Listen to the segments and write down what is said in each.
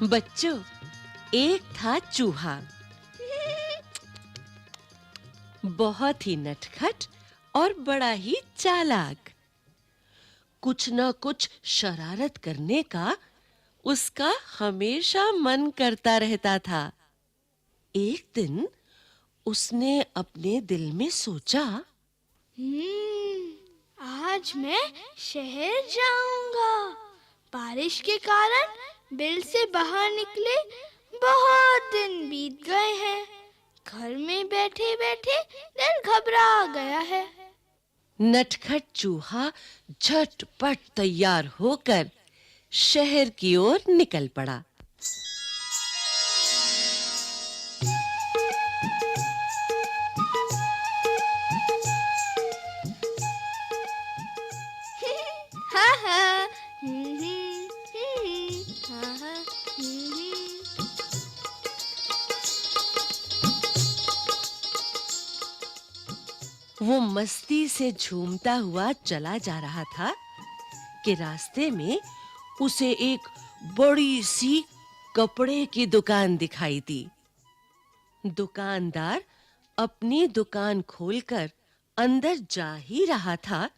बच्चों, एक था चूहा, बहुत ही नटखट और बड़ा ही चालाक। कुछ न कुछ शरारत करने का उसका हमेशा मन करता रहता था। एक दिन उसने अपने दिल में सोचा, आज मैं शहर जाऊंगा। बारिश के कारण बिल से बाहर निकले बहुत दिन बीत गए हैं। घर में बैठे-बैठे दिल घबरा गया है। नटखट चूहा झटपट तैयार होकर शहर की ओर निकल पड़ा। हा हा हा हा। वो मस्ती से झूमता हुआ चला जा रहा था कि रास्ते में उसे एक बड़ी सी कपड़े की दुकान दिखाई दी। दुकानदार अपनी दुकान खोलकर अंदर जा ही रहा था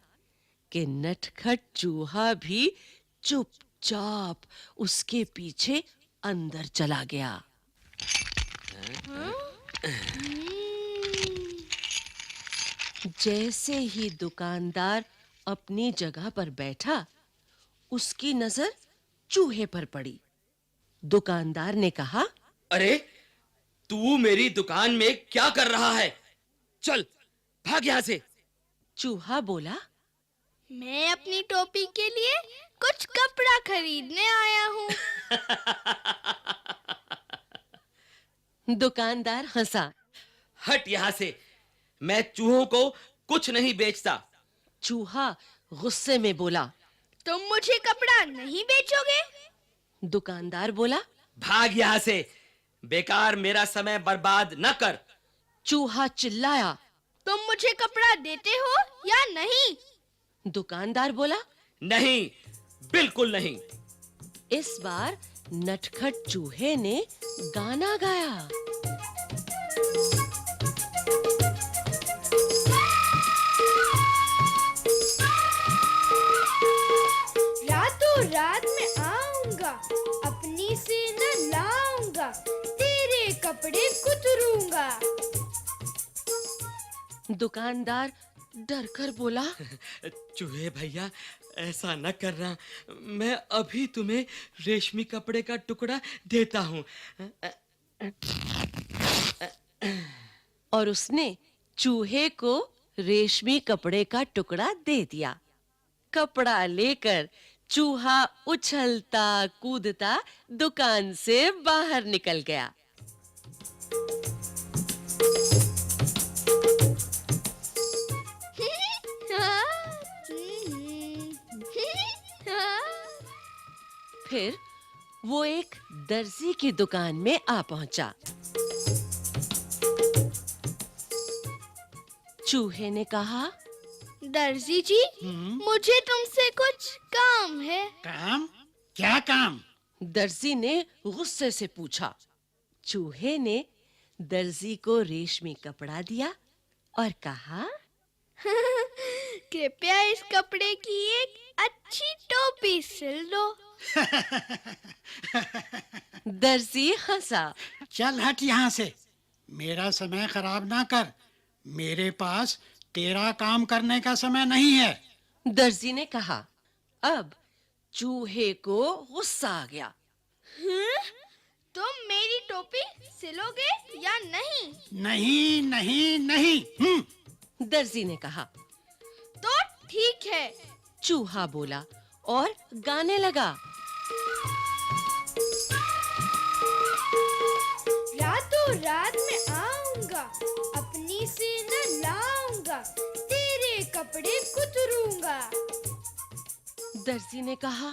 कि नटखट चूहा भी चुपचाप उसके पीछे अंदर चला गया। जैसे ही दुकानदार अपनी जगह पर बैठा, उसकी नजर चूहे पर पड़ी। दुकानदार ने कहा, अरे, तू मेरी दुकान में क्या कर रहा है? चल, भाग यहाँ से। चूहा बोला, मैं अपनी टोपी के लिए कुछ कपड़ा खरीदने आया हूँ। दुकानदार हंसा। हट यहाँ से। मैं चूहों को कुछ नहीं बेचता। चूहा गुस्से में बोला। तुम मुझे कपड़ा नहीं बेचोगे? दुकानदार बोला। भाग यहाँ से। बेकार मेरा समय बर्बाद न कर। चूहा चिल्लाया। तुम मुझे कपड़ा देते हो या नहीं? दुकानदार बोला। नहीं, बिल्कुल नहीं। इस बार नटखट चूहे ने गाना गाया। रातों रात में आऊंगा, अपनी से न लाऊंगा, तेरे कपड़े कुतरूंगा। दुकानदार डर कर बोला। चूहे भैया, ऐसा न करना। मैं अभी तुम्हें रेशमी कपड़े का टुकड़ा देता हूँ। और उसने चूहे को रेशमी कपड़े का टुकड़ा दे दिया। कपड़ा लेकर चूहा उछलता कूदता दुकान से बाहर निकल गया। फिर वो एक दर्जी की दुकान में आ पहुंचा। चूहे ने कहा, दर्जी जी, मुझे तुमसे कुछ काम है। काम? क्या काम? दर्जी ने गुस्से से पूछा। चूहे ने दर्जी को रेशमी कपड़ा दिया और कहा, कृपया इस कपड़े की एक अच्छी टोपी सिल दो। दर्जी हंसा। चल हट यहाँ से। मेरा समय खराब ना कर। मेरे पास तेरा काम करने का समय नहीं है। दर्जी ने कहा। अब चूहे को गुस्सा आ गया। तुम मेरी टोपी सिलोगे या नहीं? नहीं नहीं नहीं। दर्जी ने कहा। तो ठीक है, चूहा बोला और गाने लगा। रातों रात में आऊंगा, अपनी से न लाऊंगा, तेरे कपड़े कुतरूंगा। दर्जी ने कहा।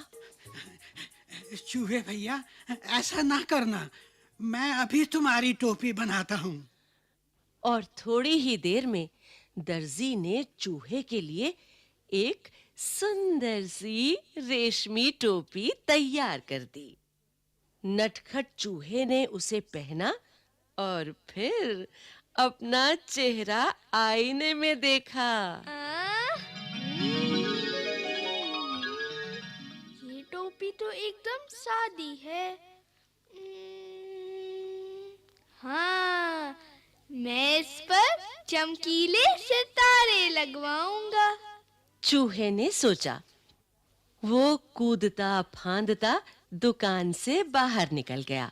चूहे भैया, ऐसा ना करना। मैं अभी तुम्हारी टोपी बनाता हूँ। और थोड़ी ही देर में दर्जी ने चूहे के लिए एक सुंदर सी रेशमी टोपी तैयार कर दी। नटखट चूहे ने उसे पहना और फिर अपना चेहरा आईने में देखा। ये टोपी तो एकदम सादी है। हाँ, मैं इस पर चमकीले सितारे लगवाऊंगा। चूहे ने सोचा। वो कूदता फांदता दुकान से बाहर निकल गया।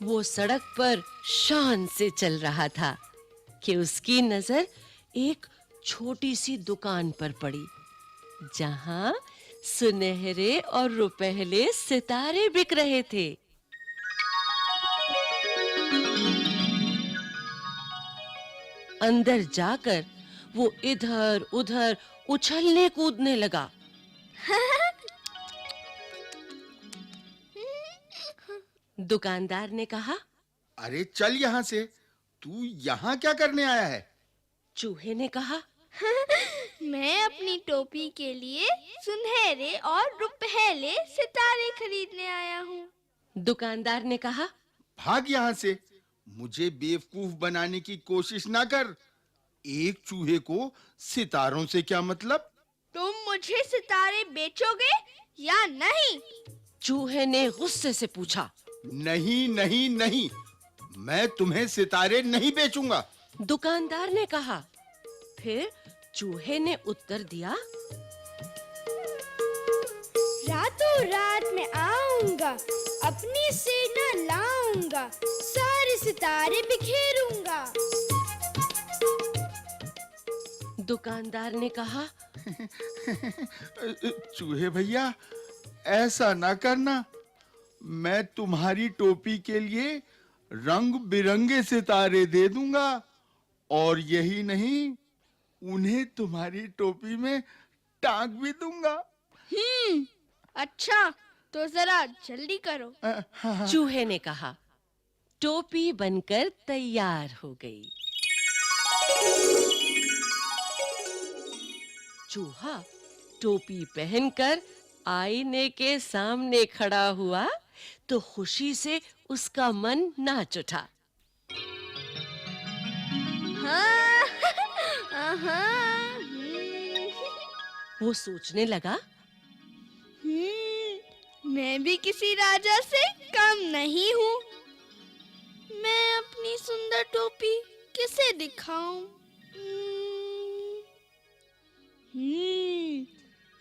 वो सड़क पर शान से चल रहा था कि उसकी नजर एक छोटी सी दुकान पर पड़ी, जहां सुनहरे और रुपहले सितारे बिक रहे थे। अंदर जाकर वो इधर-उधर उछलने कूदने लगा। दुकानदार ने कहा, अरे चल यहाँ से, तू यहाँ क्या करने आया है? चूहे ने कहा, मैं अपनी टोपी के लिए सुनहरे और रुपहले सितारे खरीदने आया हूँ। दुकानदार ने कहा, भाग यहाँ से, मुझे बेवकूफ बनाने की कोशिश ना कर। एक चूहे को सितारों से क्या मतलब? तुम मुझे सितारे बेचोगे या नहीं? चूहे ने गुस्से से पूछा। नहीं नहीं नहीं, मैं तुम्हें सितारे नहीं बेचूंगा। दुकानदार ने कहा। फिर चूहे ने उत्तर दिया, रातों रात में आऊंगा, अपनी सेना लाऊंगा, सारे सितारे बिखेरूंगा। दुकानदार ने कहा, चूहे भैया, ऐसा ना करना। मैं तुम्हारी टोपी के लिए रंग बिरंगे सितारे दे दूंगा, और यही नहीं, उन्हें तुम्हारी टोपी में टांग भी दूंगा। अच्छा, तो जरा जल्दी करो। चूहे ने कहा। टोपी बनकर तैयार हो गई। चूहा टोपी पहनकर आईने के सामने खड़ा हुआ तो खुशी से उसका मन नाच उठा। वो सोचने लगा, मैं भी किसी राजा से कम नहीं हूँ। मैं अपनी सुंदर टोपी किसे दिखाऊं?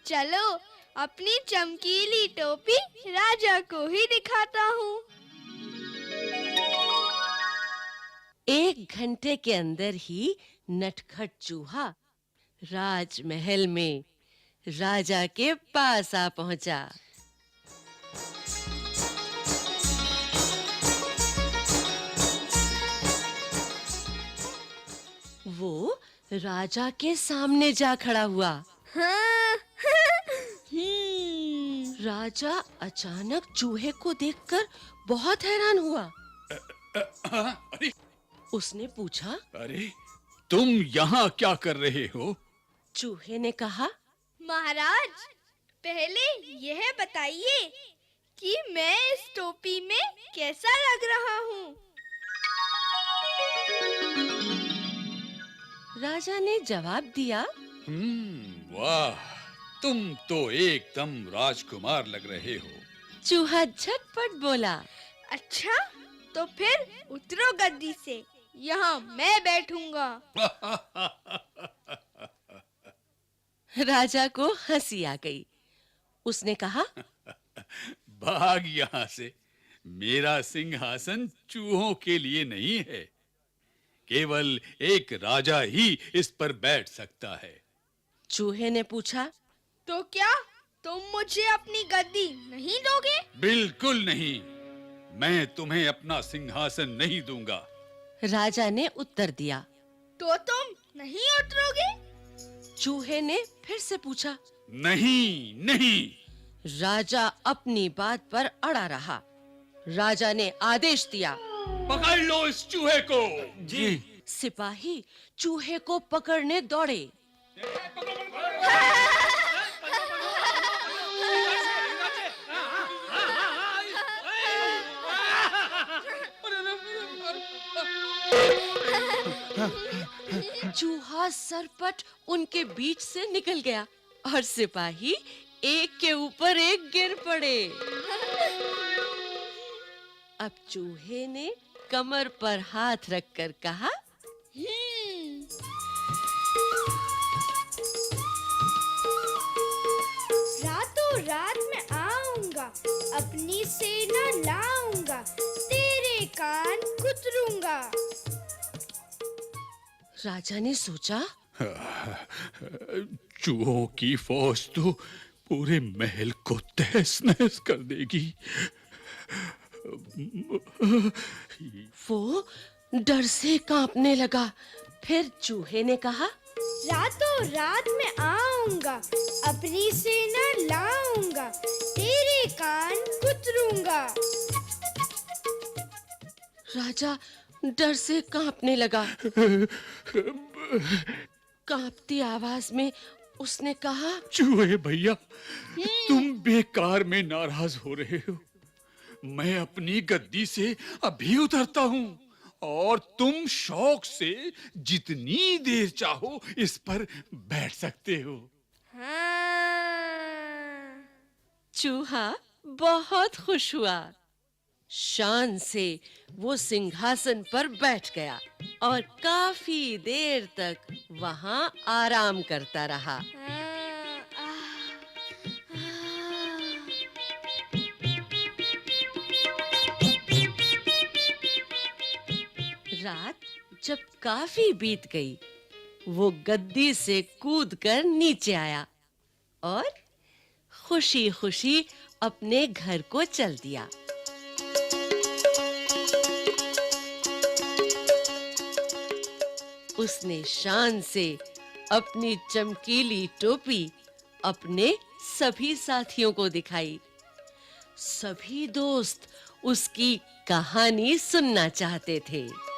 चलो, अपनी चमकीली टोपी राजा को ही दिखाता हूँ। 1 घंटे के अंदर ही नटखट चूहा राजमहल में राजा के पास आ पहुंचा। वो राजा के सामने जा खड़ा हुआ। राजा अचानक चूहे को देखकर बहुत हैरान हुआ। अरे उसने पूछा, अरे तुम यहाँ क्या कर रहे हो? चूहे ने कहा, महाराज, पहले यह बताइए कि मैं इस टोपी में कैसा लग रहा हूँ? राजा ने जवाब दिया, वाह, तुम तो एकदम राजकुमार लग रहे हो। चूहा झटपट बोला, अच्छा, तो फिर उतरो गद्दी से, यहाँ मैं बैठूंगा। राजा को हंसी आ गई। उसने कहा, भाग यहाँ से, मेरा सिंहासन चूहों के लिए नहीं है। केवल एक राजा ही इस पर बैठ सकता है। चूहे ने पूछा, तो क्या तुम मुझे अपनी गद्दी नहीं दोगे? बिल्कुल नहीं, मैं तुम्हें अपना सिंहासन नहीं दूंगा। राजा ने उत्तर दिया। तो तुम नहीं उतरोगे? चूहे ने फिर से पूछा। नहीं नहीं। राजा अपनी बात पर अड़ा रहा। राजा ने आदेश दिया, पकड़ लो इस चूहे को। जी। सिपाही चूहे को पकड़ने दौड़े। चूहा सरपट उनके बीच से निकल गया और सिपाही एक के ऊपर एक गिर पड़े। अब चूहे ने कमर पर हाथ रखकर कहा, रातों रात मैं आऊंगा, अपनी सेना लाऊंगा, तेरे कान कुतरूंगा। राजा ने सोचा, चूहों की फौज तो पूरे महल को तहस नहस कर देगी। वो डर से कांपने लगा। फिर चूहे ने कहा, रातों रात मैं आऊंगा, अपनी सेना लाऊंगा, तेरे कान कुतरूंगा। राजा डर से कांपने लगा। कांपती आवाज में उसने कहा, चूहे भैया, तुम बेकार में नाराज हो रहे हो। मैं अपनी गद्दी से अभी उतरता हूँ और तुम शौक से जितनी देर चाहो इस पर बैठ सकते हो। हाँ। चूहा बहुत खुश हुआ। शान से वो सिंहासन पर बैठ गया और काफी देर तक वहां आराम करता रहा। रात जब काफी बीत गई, वो गद्दी से कूदकर नीचे आया और खुशी-खुशी अपने घर को चल दिया। उसने शान से अपनी चमकीली टोपी अपने सभी साथियों को दिखाई। सभी दोस्त उसकी कहानी सुनना चाहते थे।